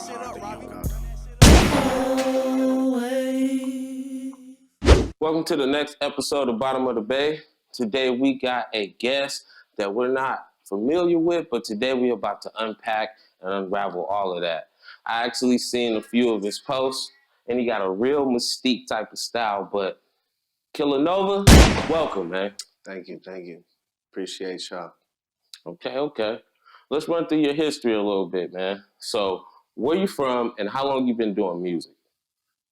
shit up, Robbie. Welcome to the next episode of Bottom of the Bay. Today we got a guest that we're not familiar with, but today we're about to unpack and unravel all of that. I actually seen a few of his posts, and he got a real mystique type of style, but Killanova, welcome, man. Thank you. Appreciate y'all. Okay. Let's run through your history a little bit, man. So, where you from and how long you been doing music?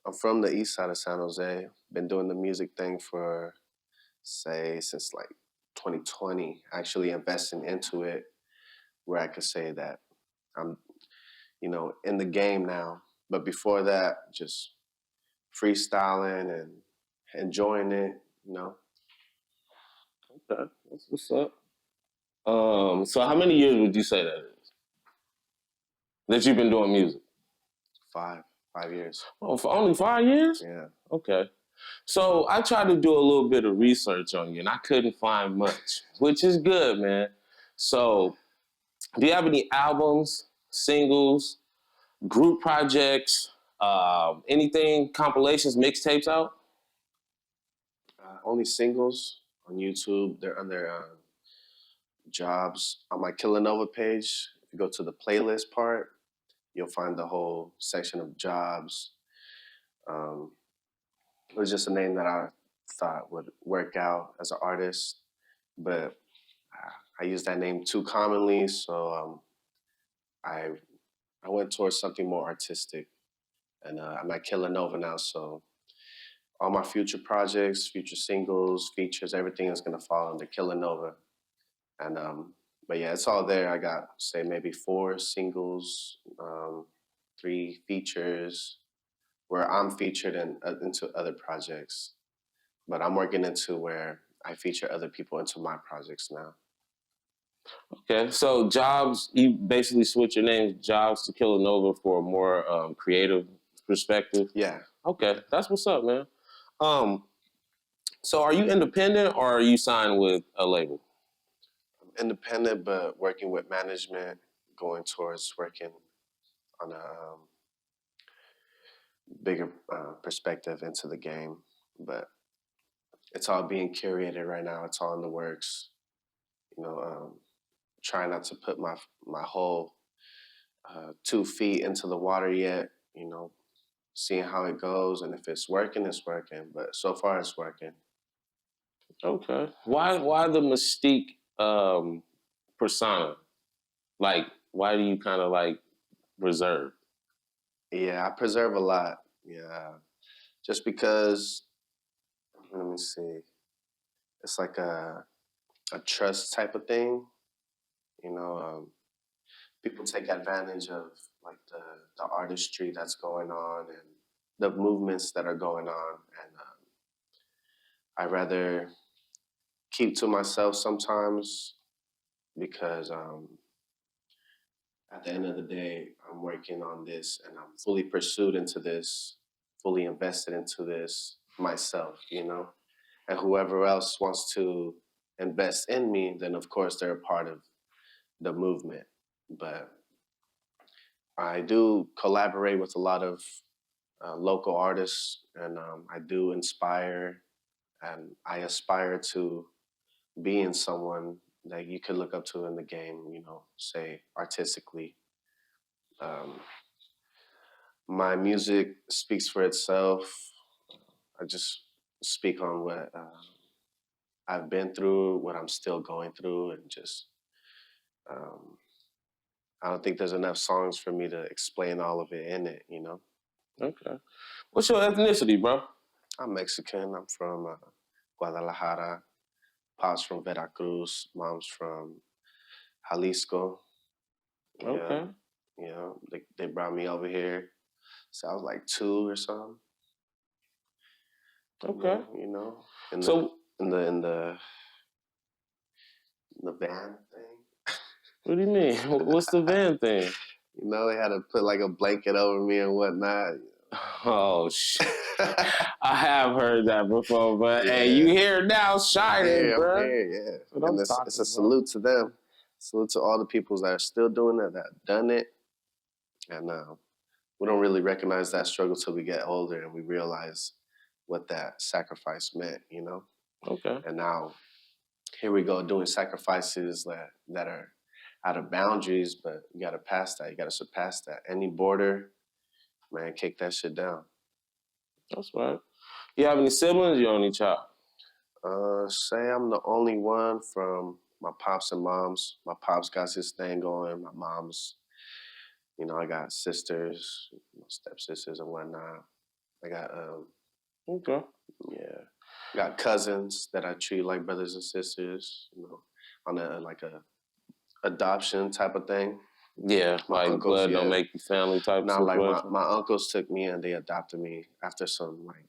I'm from the east side of San Jose. Been doing the music thing for, since like 2020. Actually investing into it where I could say that I'm, in the game now. But before that, just freestyling and enjoying it, Okay, that's what's up. So how many years would you say that is? That you've been doing music? 5 years. Oh, for only 5 years? Yeah. Okay. So I tried to do a little bit of research on you, and I couldn't find much, which is good, man. So do you have any albums, singles, group projects, anything, compilations, mixtapes out? Only singles on YouTube. They're under jobs. On my Killanova page, if you go to the playlist part, you'll find the whole section of jobs. It was just a name that I thought would work out as an artist, but I use that name too commonly, so I went towards something more artistic, and I'm at Killanova now, so all my future projects, future singles, features, everything is gonna fall under Killanova. And but yeah, it's all there. I got say maybe 4 singles, 3 features, where I'm featured into other projects. But I'm working into where I feature other people into my projects now. Okay, so Jobs, you basically switch your name, Jobs to Killanova for a more creative perspective? Yeah. Okay, that's what's up, man. So are you independent or are you signed with a label? I'm independent, but working with management, going towards working on a bigger perspective into the game. But it's all being curated right now. It's all in the works. Trying not to put my whole 2 feet into the water yet. Seeing how it goes, and if it's working, it's working. But so far, it's working. Okay. Why the mystique persona? Like, why do you kind of like reserve? Yeah, I preserve a lot. Yeah, just because. Let me see. It's like a trust type of thing. People take advantage of like the artistry that's going on and the movements that are going on, and I rather keep to myself sometimes because at the end of the day, I'm working on this and I'm fully pursued into this, fully invested into this myself, and whoever else wants to invest in me, then of course they're a part of the movement. But I do collaborate with a lot of local artists, and I do inspire, and I aspire to being someone that you could look up to in the game, say artistically. My music speaks for itself. I just speak on what I've been through, what I'm still going through, and just I don't think there's enough songs for me to explain all of it in it, Okay. What's your ethnicity, bro? I'm Mexican. I'm from Guadalajara. Pop's from Veracruz. Mom's from Jalisco. Okay. They brought me over here. So I was like 2 or something. Okay. In the van thing. What do you mean? What's the van thing? They had to put like a blanket over me and whatnot. Oh, shit. I have heard that before, but hey, you here now shining, bro. I'm here, yeah. And it's a salute to them. Salute to all the people that are still doing it, that done it. And we don't really recognize that struggle till we get older and we realize what that sacrifice meant, you know? Okay. And now here we go doing sacrifices that are out of boundaries, but you gotta pass that. You gotta surpass that. Any border, man, kick that shit down. That's right. You have any siblings? You're only child? Say I'm the only one from my pops and moms. My pops got his thing going. My mom's, you know, I got sisters, stepsisters and whatnot. I got, Okay. yeah, got cousins that I treat like brothers and sisters, you know, on a adoption type of thing. Yeah, My like uncles, blood don't yeah. make you family type Not like situation. my uncles took me and they adopted me after some like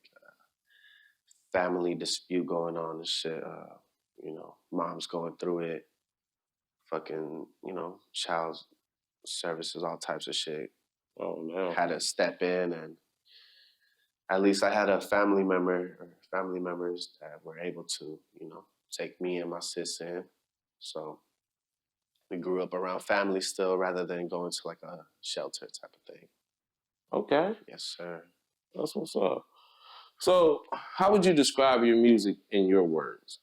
family dispute going on and shit. You know, mom's going through it, fucking, you know, child services, all types of shit. Oh no. Had to step in, and at least I had a family member or family members that were able to, you know, take me and my sis in. So we grew up around family still rather than going to like a shelter type of thing. Okay. Yes, sir. That's what's up. So, how would you describe your music in your words?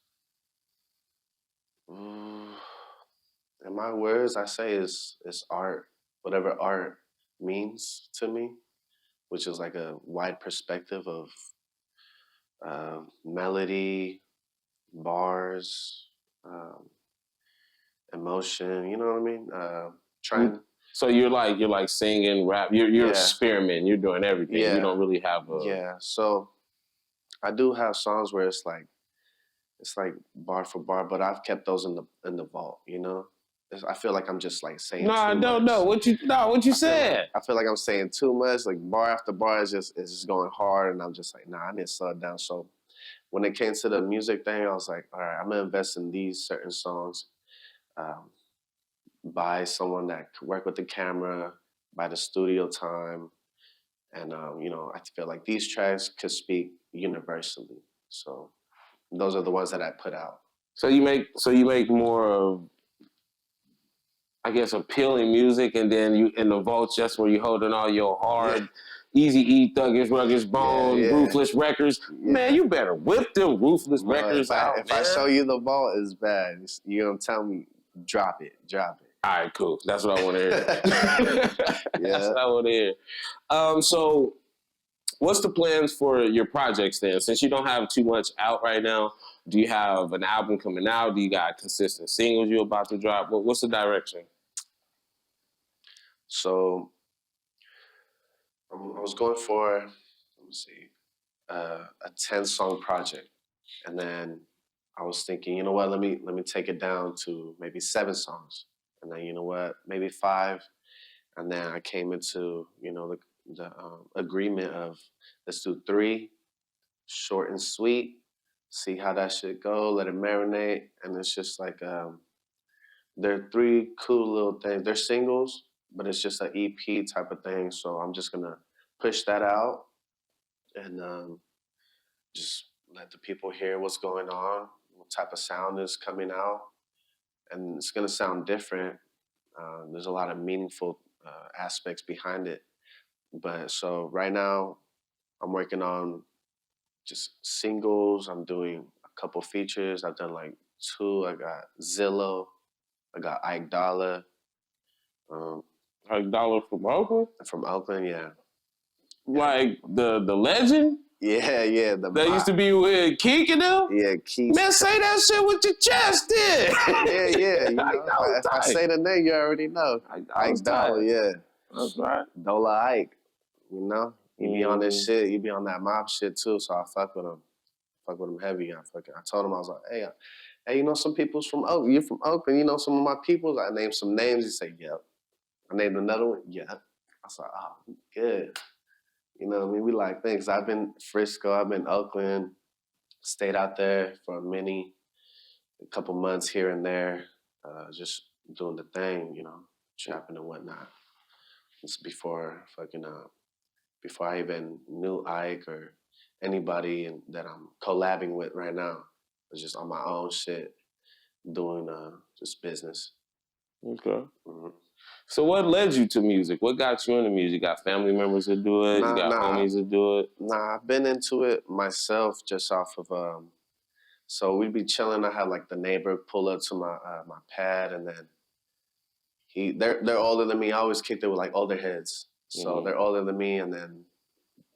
In my words, I say it's art, whatever art means to me, which is like a wide perspective of melody, bars, emotion. You know what I mean? Trying. So you're like singing, rap. You're Yeah. experimenting. You're doing everything. Yeah. You don't really have a. Yeah. So I do have songs where it's like bar for bar, but I've kept those in the vault. You know, I feel like I'm just like saying. No, I too don't much. know what you said. I feel like I'm saying too much. Like bar after bar is just going hard, and I'm just like, nah, I need to slow it down. So when it came to the music thing, I was like, all right, I'm gonna invest in these certain songs. By someone that could work with the camera, by the studio time, and you know, I feel like these tracks could speak universally. So those are the ones that I put out. So you make more of, I guess, appealing music, and then you in the vaults just where you're holding all your hard, Easy E, Thuggish, Ruggish, Bone, Ruthless records. Yeah. Man, you better whip them Ruthless records out. If I show you the vault, it's bad. You're gonna tell me, drop it. All right, cool. That's what I want to hear. That's what I want to hear. So, what's the plans for your projects then? Since you don't have too much out right now, do you have an album coming out? Do you got consistent singles you're about to drop? What's the direction? So, I was going for, let me see, a 10-song project, and then I was thinking, you know what? Let me take it down to maybe 7 songs. And then, you know what, maybe 5. And then I came into, you know, the agreement of let's do 3, short and sweet, see how that shit go, let it marinate. And it's just like, they're 3 cool little things. They're singles, but it's just an EP type of thing. So I'm just going to push that out and just let the people hear what's going on, what type of sound is coming out. And it's going to sound different. There's a lot of meaningful aspects behind it. But so right now, I'm working on just singles. I'm doing a couple features. I've done like 2. I got Zillow. I got Ike Dollar. Ike Dollar from Oakland? From Oakland, yeah. Like the legend? Yeah. That used to be with Keek and them? Yeah, Keek. Man, say that shit with your chest then. Yeah. You know, if I say the name, you already know. Ike Dollar, yeah. That's right. Dola Ike, you know? You be on this shit, you be on that mob shit too, so I fuck with him. Fuck with him heavy. I told him, I was like, hey, you know some people's from Oakland. You're from Oakland, you know some of my peoples? I named some names. He said, yep. I named another one, yep. I was like, oh, good. You know what I mean? We like things. I've been Frisco, I've been Oakland, stayed out there for a couple months here and there, just doing the thing, you know, trapping and whatnot. It's before I even knew Ike or anybody that I'm collabing with right now. I was just on my own shit, doing just business. Okay. Mm-hmm. So what led you to music? What got you into music? You got family members that do it? You got homies that do it? Nah, I've been into it myself just off of so we'd be chilling. I had like the neighbor pull up to my pad, and then they're older than me. I always kicked it with like older heads. So they're older than me, and then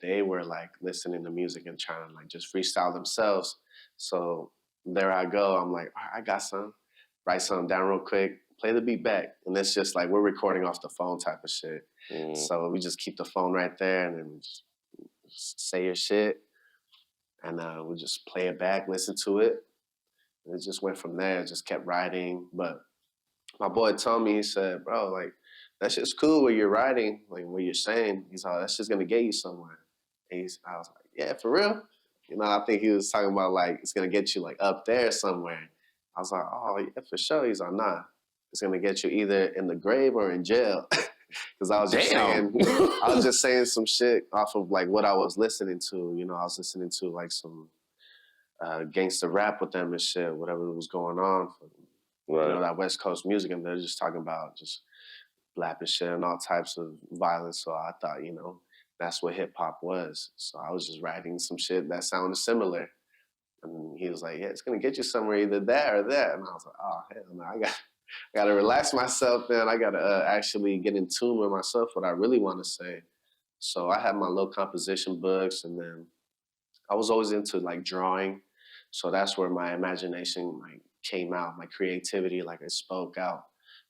they were like listening to music and trying to like just freestyle themselves. So there I go. I'm like, I got some. Write something down real quick, play the beat back. And it's just like we're recording off the phone type of shit. So we just keep the phone right there and then we just say your shit. And we just play it back, listen to it. And it just went from there, just kept writing. But my boy told me, he said, bro, like, that shit's cool what you're writing, like what you're saying. He's like, that's just gonna get you somewhere. And I was like, yeah, for real? You know, I think he was talking about like, it's gonna get you like up there somewhere. I was like, oh, yeah, for sure. He's like, nah, it's gonna get you either in the grave or in jail. Because I was just saying some shit off of like what I was listening to. You know, I was listening to like some gangster rap with them and shit, whatever was going on. You know, that West Coast music, and they're just talking about just blapping shit and all types of violence. So I thought, you know, that's what hip hop was. So I was just writing some shit that sounded similar. And he was like, yeah, it's going to get you somewhere, either that or that. And I was like, oh, hell no, I got to relax myself, man. I got to actually get in tune with myself, what I really want to say. So I had my little composition books, and then I was always into like drawing. So that's where my imagination like came out, my creativity, like it spoke out.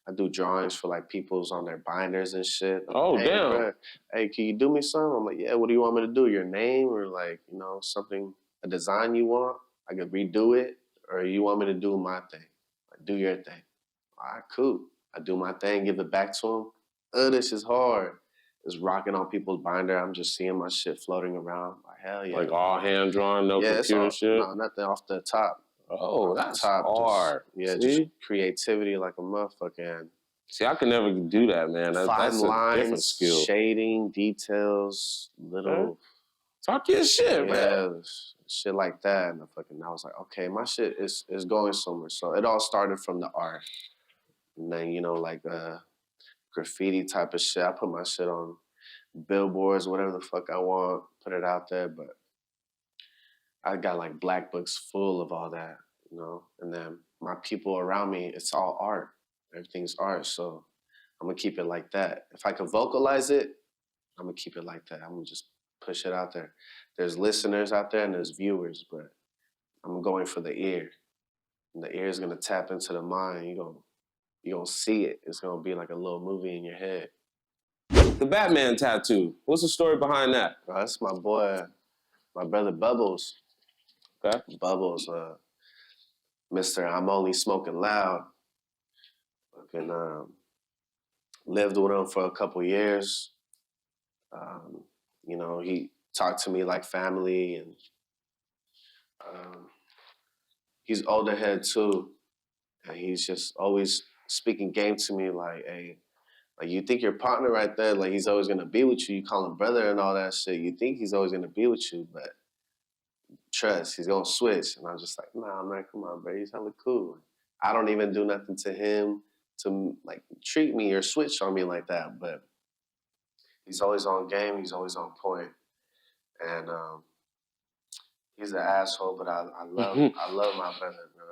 I do drawings for like people's on their binders and shit. Like, oh, hey, damn. Bro, hey, can you do me something? I'm like, yeah, what do you want me to do? Your name or like, you know, something, a design you want? I could redo it, or you want me to do my thing? Like, do your thing. All right, cool. I do my thing, give it back to him. This is hard. It's rocking on people's binder. I'm just seeing my shit floating around. Like, hell yeah. Like all hand drawn, no computer shit? No, nothing off the top. Oh, that's hard. Just creativity like a motherfucker. See, I could never do that, man. That's lines, a different skill. Shading, details, little... Talk your shit, man. Shit like that. And I was like, okay, my shit is going somewhere. So it all started from the art. And then, you know, like graffiti type of shit. I put my shit on billboards, whatever the fuck I want, put it out there. But I got like black books full of all that, you know? And then my people around me, it's all art. Everything's art. So I'm gonna keep it like that. If I can vocalize it, I'm gonna keep it like that. I'm gonna just push it out there. There's listeners out there and there's viewers, but I'm going for the ear. And the ear is gonna tap into the mind. You're gonna see it. It's gonna be like a little movie in your head. The Batman tattoo. What's the story behind that? That's my boy, my brother Bubbles. Okay. Bubbles, Mr. I'm Only Smoking Loud. Fucking lived with him for a couple years. You know, he talked to me like family, and he's older head too. And he's just always speaking game to me like, hey, like you think your partner right there, like he's always gonna be with you. You call him brother and all that shit. You think he's always gonna be with you, but trust, he's gonna switch. And I'm just like, nah, man, come on, bro. He's hella cool. I don't even do nothing to him to like treat me or switch on me like that. But he's always on game. He's always on point. And he's an asshole, but I love my brother, bro.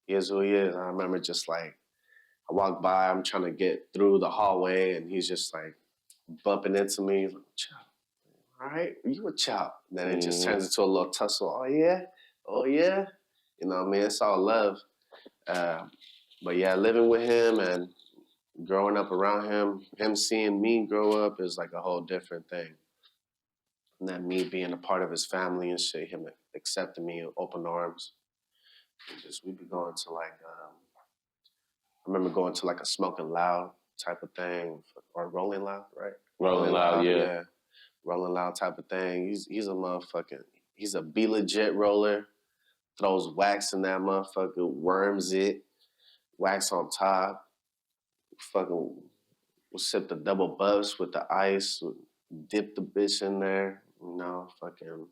He is who he is. I remember just like I walk by, I'm trying to get through the hallway, and he's just like bumping into me. Like, chop. All right, you a chop. Then it just turns into a little tussle. Oh yeah, oh yeah. You know what I mean? It's all love. But yeah, living with him and growing up around him seeing me grow up is like a whole different thing. And then me being a part of his family and shit, him accepting me with open arms. We'd be going to like, I remember going to like a Smoking Loud type of thing, or Rolling Loud, right? Rolling Loud, yeah. Rolling Loud type of thing. He's a motherfucking, he's a Be Legit roller, throws wax in that motherfucker, worms it, wax on top, fucking we'll sip the double buffs with the ice, dip the bitch in there, you know, fucking,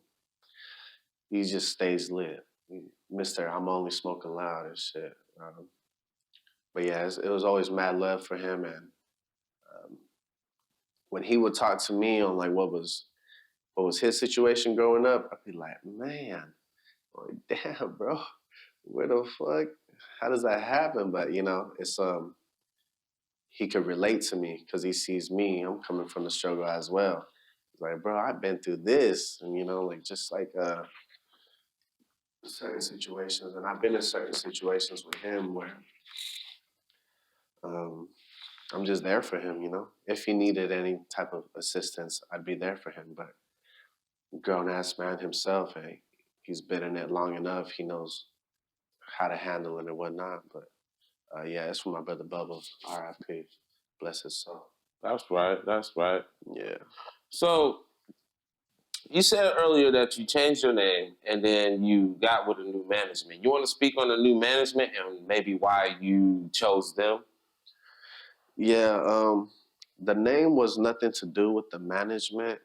he just stays lit. Mr. I'm Only Smoking Loud and shit. but yeah, it was always mad love for him. And when he would talk to me on like what was his situation growing up, I'd be like, man, like, damn, bro, where the fuck? How does that happen? But you know, it's he could relate to me because he sees me. I'm coming from the struggle as well. He's like, bro, I've been through this, and you know, like just like certain situations, and I've been in certain situations with him where um, I'm just there for him. You know, if he needed any type of assistance, I'd be there for him. But grown ass man himself, hey, he's been in it long enough. He knows how to handle it and whatnot. But yeah, it's for my brother Bubbles, R.I.P. Bless his soul. That's right. That's right. Yeah. So you said earlier that you changed your name and then you got with a new management. You want to speak on the new management and maybe why you chose them? Yeah. The name was nothing to do with the management.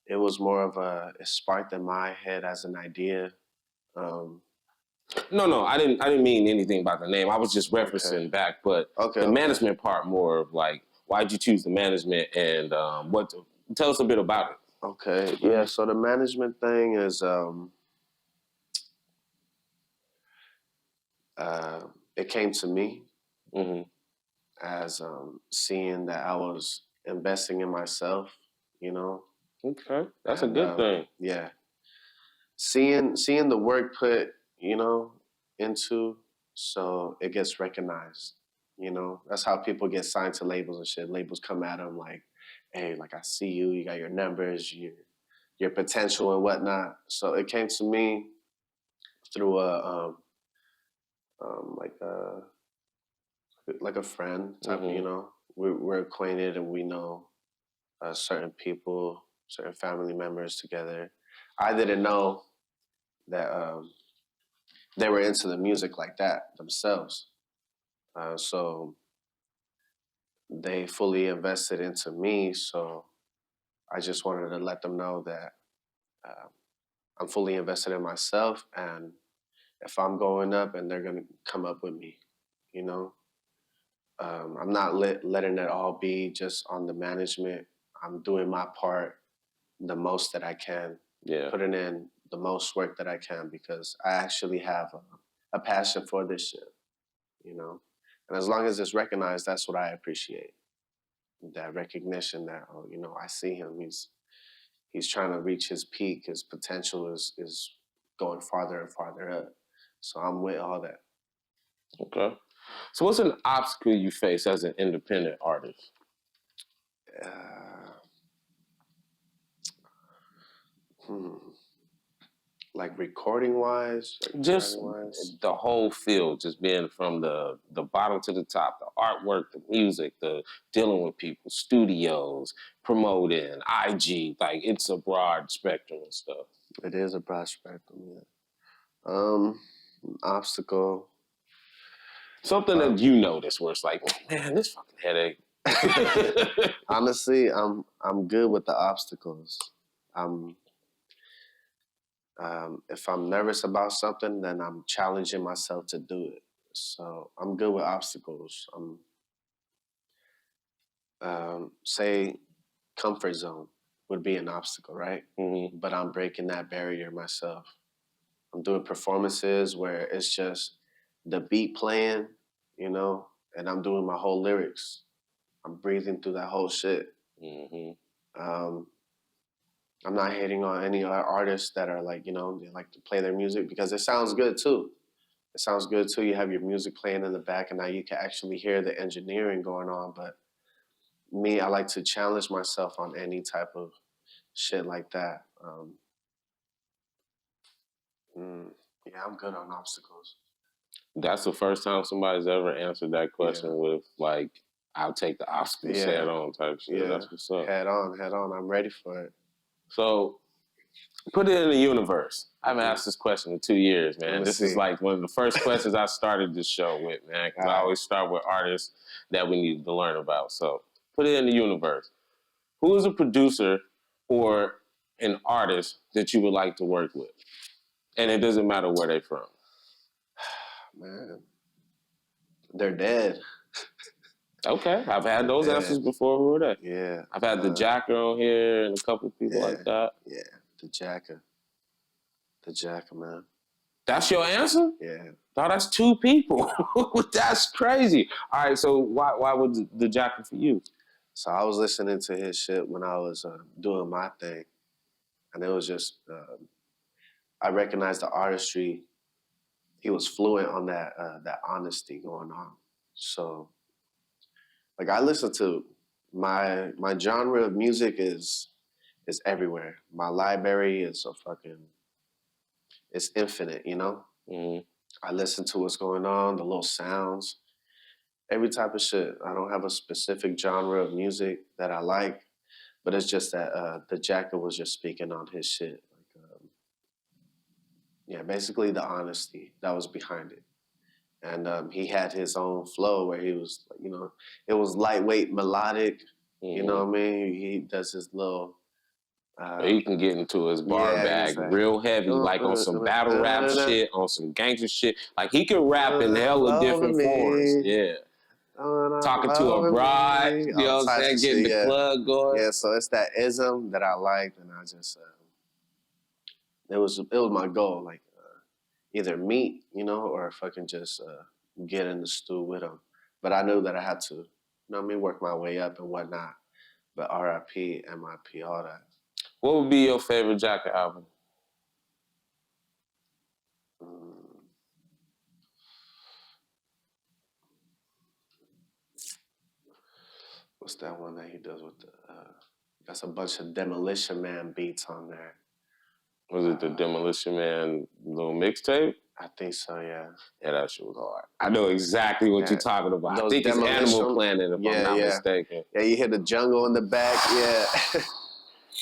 It was more of it sparked in my head as an idea. No, I didn't mean anything about the name. I was just referencing back, but the management part more of like, why'd you choose the management and tell us a bit about it. Okay, yeah, so the management thing is, it came to me as seeing that I was investing in myself, you know. Okay, that's a good thing. Yeah, seeing the work put, you know, into, so it gets recognized. You know, that's how people get signed to labels and shit. Labels come at them like, hey, like I see you, you got your numbers, your potential and whatnot. So it came to me through like a friend type. You know, we're acquainted and we know certain people, certain family members together. I didn't know that they were into the music like that themselves. So they fully invested into me. So I just wanted to let them know that I'm fully invested in myself, and if I'm going up, and they're gonna come up with me, you know. I'm not letting it all be just on the management. I'm doing my part the most that I can, putting in the most work that I can because I actually have a passion for this shit, you know. And as long as it's recognized, that's what I appreciate. That recognition that, oh, you know, I see him. He's trying to reach his peak. His potential is going farther and farther up. So I'm with all that. Okay. So what's an obstacle you face as an independent artist? Like recording wise, just the whole field, just being from the bottom to the top, the artwork, the music, the dealing with people, studios, promoting, IG, like it's a broad spectrum of stuff. It is a broad spectrum, yeah. Obstacle. Something that you notice where it's like, man, this fucking headache. Honestly, I'm good with the obstacles. If I'm nervous about something, then I'm challenging myself to do it. So I'm good with obstacles. Say comfort zone would be an obstacle, right? But I'm breaking that barrier myself. I'm doing performances where it's just the beat playing, you know, and I'm doing my whole lyrics. I'm breathing through that whole shit. I'm not hating on any other artists that are like, you know, they like to play their music because it sounds good too. It sounds good too. You have your music playing in the back and now you can actually hear the engineering going on. But me, I like to challenge myself on any type of shit like that. Yeah, I'm good on obstacles. That's the first time somebody's ever answered that question with like, I'll take the obstacles head on type shit. Yeah. That's what's up. Head on. I'm ready for it. So put it in the universe. I haven't asked this question in 2 years, man. This is like one of the first questions I started this show with, man, because I always start with artists that we need to learn about. So put it in the universe. Who is a producer or an artist that you would like to work with? And it doesn't matter where they're from. Man, They're dead. Okay, I've had those answers before. Who are they? Yeah. I've had the Jacker on here and a couple of people like that. Yeah, the Jacker. The Jacker, man. That's your answer? Yeah. No, that's two people. That's crazy. All right, so why would the Jacker for you? So I was listening to his shit when I was doing my thing, and it was just I recognized the artistry. He was fluent on that honesty going on. So, like, I listen to my genre of music is everywhere. My library is it's infinite, you know. Mm-hmm. I listen to what's going on, the little sounds, every type of shit. I don't have a specific genre of music that I like, but it's just that the Jacker was just speaking on his shit. Like, basically the honesty that was behind it. And he had his own flow where he was, you know, it was lightweight, melodic. Mm-hmm. You know what I mean? He does his little... he can get into his bar bag real heavy, like on some battle rap shit, on some gangster shit. Like, he can rap in hella different forms. Yeah. Talking to a bride, you know what I'm saying? Getting the club going. Yeah, so it's that ism that I liked, and I just... it was my goal, like, either meet, you know, or fucking just get in the stew with him. But I knew that I had to, you know what I mean, work my way up and whatnot. But R.I.P., M.I.P., all that. What would be your favorite Jacker album? What's that one that he does with the... that's a bunch of Demolition Man beats on there. Was it the Demolition Man little mixtape? I think so, yeah. Yeah, that shit was hard. I know exactly what you're talking about. I think it's Animal Planet, if I'm not mistaken. Yeah, you hear the jungle in the back, yeah.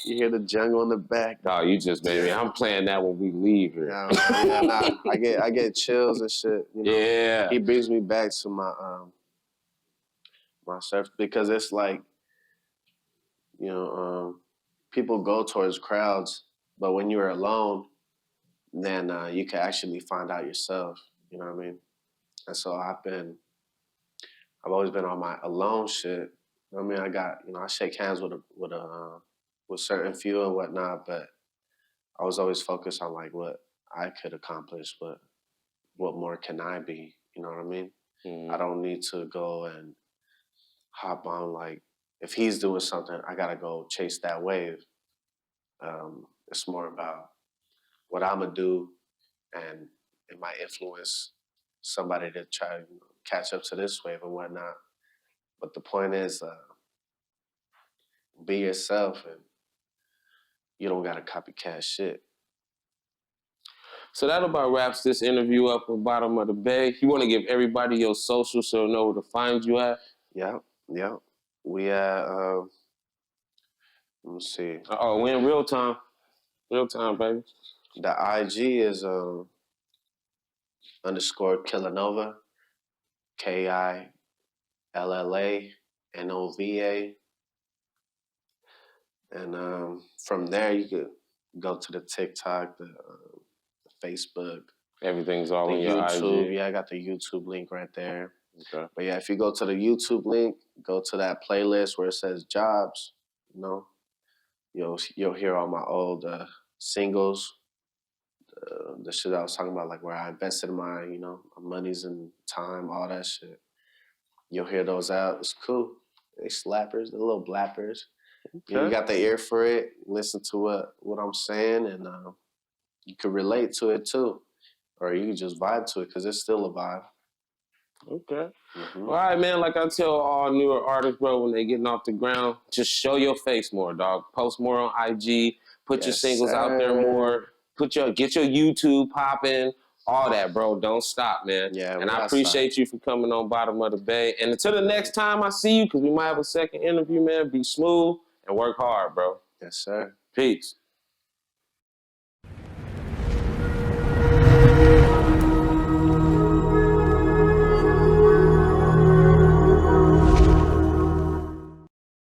You hear the jungle in the back. Oh, you just made me. I'm playing that when we leave here. I get chills and shit. You know? Yeah. He brings me back to my my surf, because it's like, you know, people go towards crowds, but when you're alone, then you can actually find out yourself. You know what I mean? And so I've always been on my alone shit. You know what I mean? I shake hands with certain few and whatnot, but I was always focused on like what I could accomplish, but what more can I be? You know what I mean? I don't need to go and hop on, like, if he's doing something, I gotta go chase that wave. It's more about what I'm gonna do, and it might influence somebody to try to catch up to this wave and whatnot. But the point is, be yourself, and you don't gotta copycat shit. So that about wraps this interview up with Bottom of the Bay. You want to give everybody your social so they know where to find you at? Yeah. We at, let me see. Oh, we in real time. Real time, baby. The IG is _ Killanova, KILLANOVA. And from there, you could go to the TikTok, the Facebook. Everything's all in your YouTube. IG. Yeah, I got the YouTube link right there. Okay. But yeah, if you go to the YouTube link, go to that playlist where it says jobs, you know, you'll hear all my old singles, the shit I was talking about, like where I invested my, you know, my monies and time, all that shit. You'll hear those out. It's cool. They slappers, the little blappers. Okay. You got the ear for it. Listen to what I'm saying, and you can relate to it too, or you can just vibe to it because it's still a vibe. Okay. All right, man. Like I tell all newer artists, bro, when they getting off the ground, just show your face more, dog. Post more on IG. Put your singles out there more. Get your YouTube popping. All that, bro. Don't stop, man. Yeah. And I appreciate you for coming on Bottom of the Bay. And until the next time I see you, because we might have a second interview, man, be smooth and work hard, bro. Yes, sir. Peace.